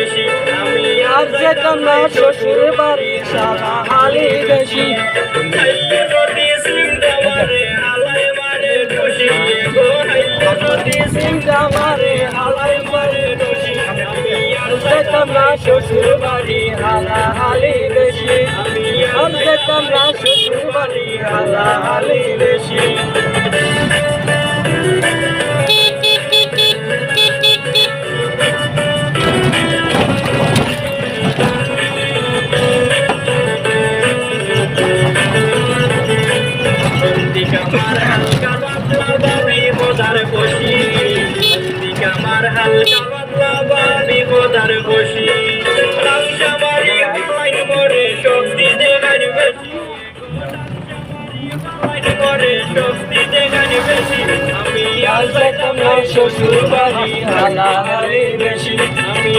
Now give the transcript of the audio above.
আমি আর যেতাম না শ্বশুর বাড়ি সারা হালি বেশি যেতাম না শ্বশুর বাড়ি হালা হালি বেশি আমি যেতাম না শ্বশুর বাড়ি হালা হালি বেশি আমার হালকা পাতলা বাবি মোদার বসি আমার হালকা পাতলা বাবি মোদার বসি রামসামারি হালাই মরে শক্তি দেগান বেশি মরে শক্তি দেগান বেশি আমি আর যেতাম না শ্বশুর বাড়ি হালা হালি বেশি আমি